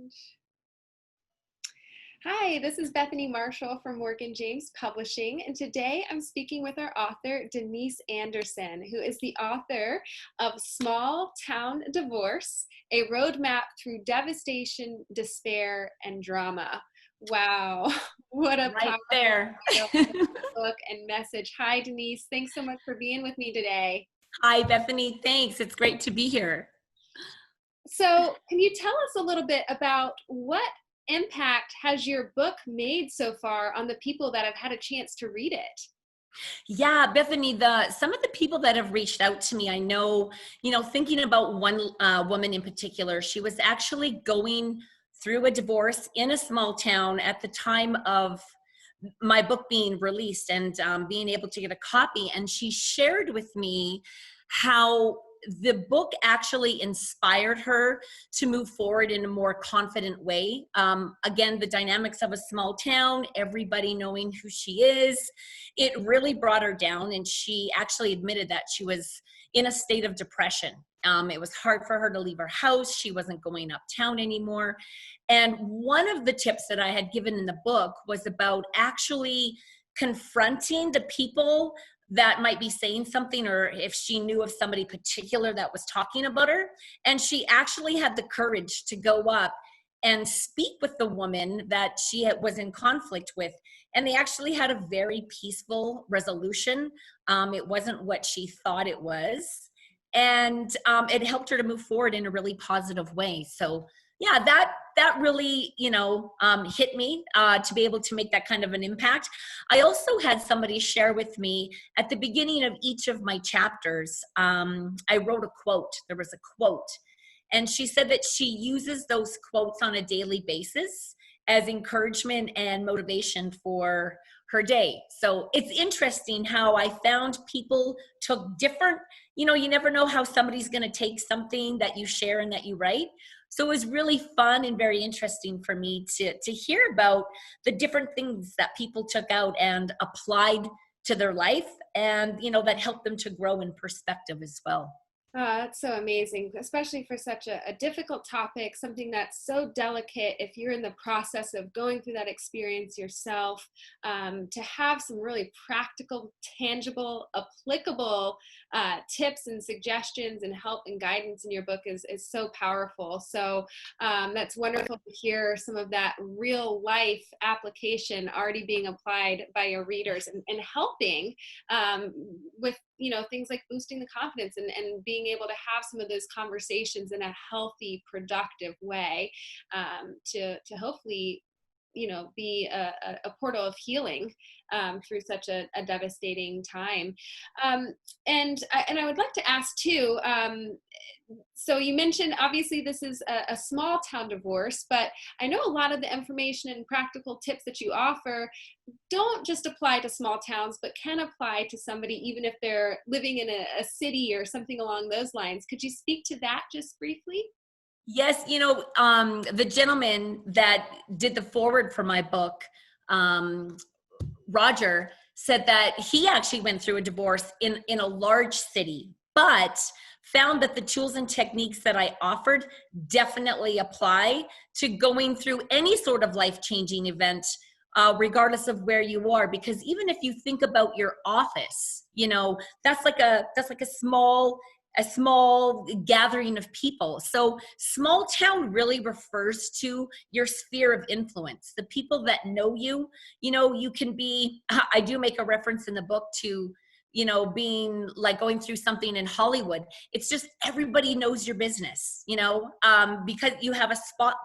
And hi, this is Bethany Marshall from Morgan James Publishing, and today I'm speaking with our author, Denise Anderson, who is the author of Small Town Divorce, A Roadmap Through Devastation, Despair, and Drama. Wow, what a Right powerful there. book and message. Hi, Denise. Thanks so much for being with me today. Hi, Bethany. Thanks. It's great to be here. So, can you tell us a little bit about what impact has your book made so far on the people that have had a chance to read it? Yeah, Bethany, some of the people that have reached out to me, I know, thinking about one woman in particular, she was actually going through a divorce in a small town at the time of my book being released and being able to get a copy. And she shared with me how the book actually inspired her to move forward in a more confident way. Again, the dynamics of a small town, everybody knowing who she is, it really brought her down. And she actually admitted that she was in a state of depression. It was hard for her to leave her house. She wasn't going uptown anymore. And one of the tips that I had given in the book was about actually confronting the people that might be saying something, or if she knew of somebody particular that was talking about her. And she actually had the courage to go up and speak with the woman that she was in conflict with. And they actually had a very peaceful resolution. It wasn't what she thought it was. And it helped her to move forward in a really positive way. So yeah, that really, hit me to be able to make that kind of an impact. I also had somebody share with me at the beginning of each of my chapters. I wrote a quote. There was a quote, and she said that she uses those quotes on a daily basis as encouragement and motivation for her day. So it's interesting how I found people took different, you never know how somebody's going to take something that you share and that you write. So it was really fun and very interesting for me to hear about the different things that people took out and applied to their life, and that helped them to grow in perspective as well. That's so amazing, especially for such a difficult topic, something that's so delicate. If you're in the process of going through that experience yourself, to have some really practical, tangible, applicable tips and suggestions and help and guidance in your book is so powerful. So that's wonderful to hear some of that real life application already being applied by your readers and helping with things like boosting the confidence and being able to have some of those conversations in a healthy, productive way, to hopefully be a portal of healing through such a devastating time. And I would like to ask too, so you mentioned obviously this is a small town divorce, but I know a lot of the information and practical tips that you offer don't just apply to small towns, but can apply to somebody even if they're living in a city or something along those lines. Could you speak to that just briefly? Yes, the gentleman that did the forward for my book, Roger, said that he actually went through a divorce in a large city, but found that the tools and techniques that I offered definitely apply to going through any sort of life-changing event, regardless of where you are. Because even if you think about your office, that's like a small gathering of people. So small town really refers to your sphere of influence, the people that know you. You can be, I do make a reference in the book to, being like going through something in Hollywood. It's just everybody knows your business, because you have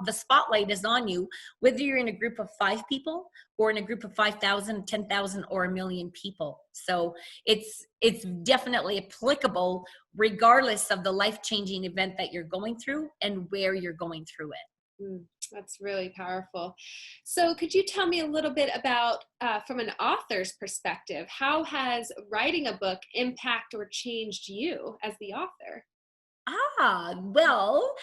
the spotlight is on you, whether you're in a group of 5 people or in a group of 5,000, 10,000, or 1,000,000 people. So it's definitely applicable regardless of the life-changing event that you're going through and where you're going through it. That's really powerful. So could you tell me a little bit about, from an author's perspective, how has writing a book impact or changed you as the author? Well,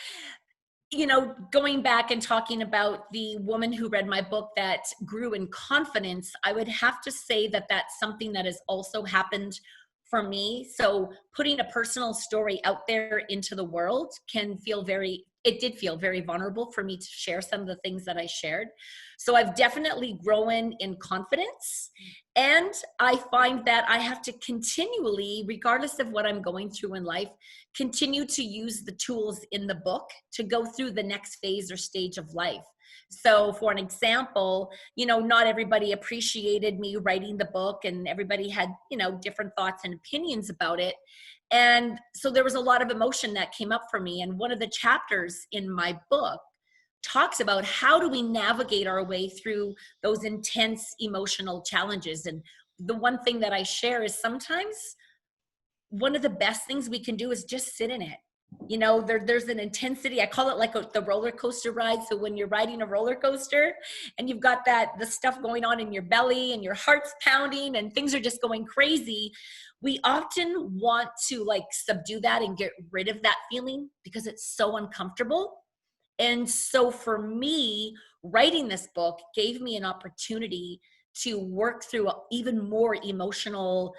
going back and talking about the woman who read my book that grew in confidence, I would have to say that that's something that has also happened for me. So putting a personal story out there into the world can feel very it did feel very vulnerable for me to share some of the things that I shared. So I've definitely grown in confidence. And I find that I have to continually, regardless of what I'm going through in life, continue to use the tools in the book to go through the next phase or stage of life. So for an example, not everybody appreciated me writing the book, and everybody had, different thoughts and opinions about it. And so there was a lot of emotion that came up for me. And one of the chapters in my book talks about how do we navigate our way through those intense emotional challenges. And the one thing that I share is sometimes one of the best things we can do is just sit in it. There's an intensity. I call it like the roller coaster ride. So when you're riding a roller coaster and you've got the stuff going on in your belly and your heart's pounding and things are just going crazy, we often want to subdue that and get rid of that feeling because it's so uncomfortable. And so for me, writing this book gave me an opportunity to work through even more emotional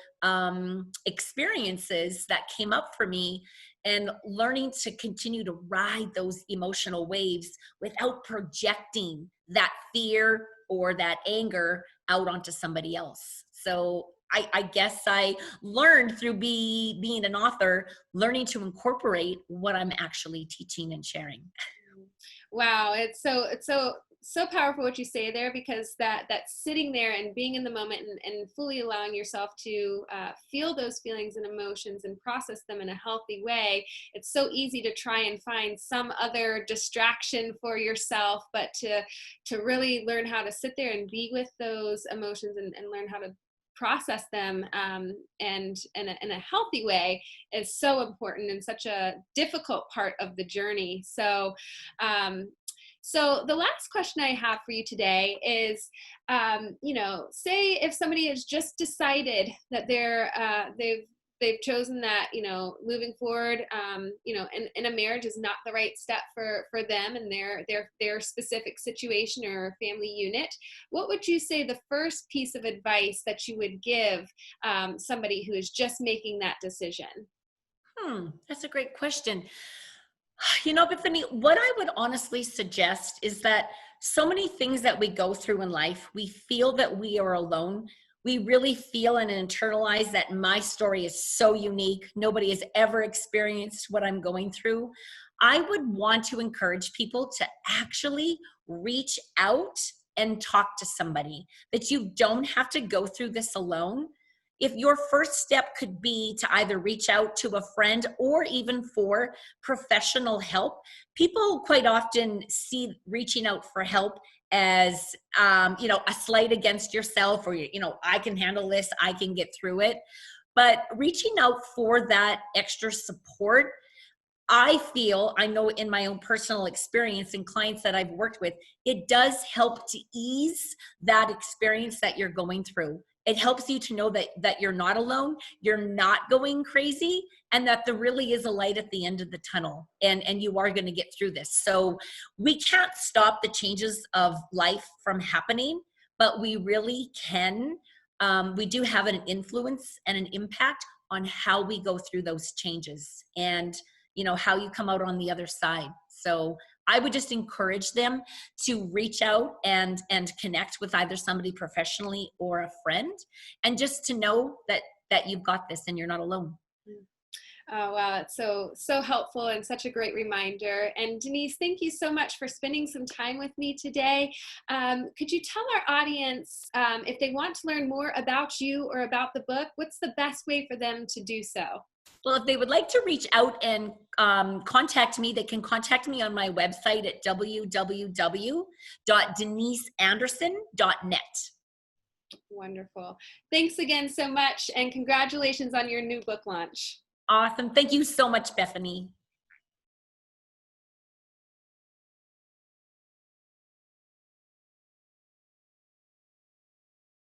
experiences that came up for me, and learning to continue to ride those emotional waves without projecting that fear or that anger out onto somebody else. So I guess I learned through being an author, learning to incorporate what I'm actually teaching and sharing. Wow, it's so powerful what you say there, because that sitting there and being in the moment and fully allowing yourself to feel those feelings and emotions and process them in a healthy way. It's so easy to try and find some other distraction for yourself, but to really learn how to sit there and be with those emotions and learn how to process them and in a healthy way is so important and such a difficult part of the journey. So the last question I have for you today is, say if somebody has just decided that they've chosen that, moving forward, in a marriage is not the right step for them and their specific situation or family unit. What would you say the first piece of advice that you would give somebody who is just making that decision? That's a great question. Bethany, what I would honestly suggest is that so many things that we go through in life, we feel that we are alone. We really feel and internalize that my story is so unique. Nobody has ever experienced what I'm going through. I would want to encourage people to actually reach out and talk to somebody, that you don't have to go through this alone. If your first step could be to either reach out to a friend or even for professional help, people quite often see reaching out for help as a slight against yourself, or I can handle this, I can get through it. But reaching out for that extra support, I know in my own personal experience and clients that I've worked with, it does help to ease that experience that you're going through. It helps you to know that you're not alone, you're not going crazy, and that there really is a light at the end of the tunnel, and you are going to get through this. So we can't stop the changes of life from happening, but we really can. We do have an influence and an impact on how we go through those changes, and how you come out on the other side. So I would just encourage them to reach out and connect with either somebody professionally or a friend, and just to know that you've got this and you're not alone. Oh, wow. It's so helpful and such a great reminder. And Denise, thank you so much for spending some time with me today. Could you tell our audience if they want to learn more about you or about the book, what's the best way for them to do so? Well, if they would like to reach out and contact me, they can contact me on my website at www.deniseanderson.net. Wonderful. Thanks again so much, and congratulations on your new book launch. Awesome. Thank you so much, Bethany.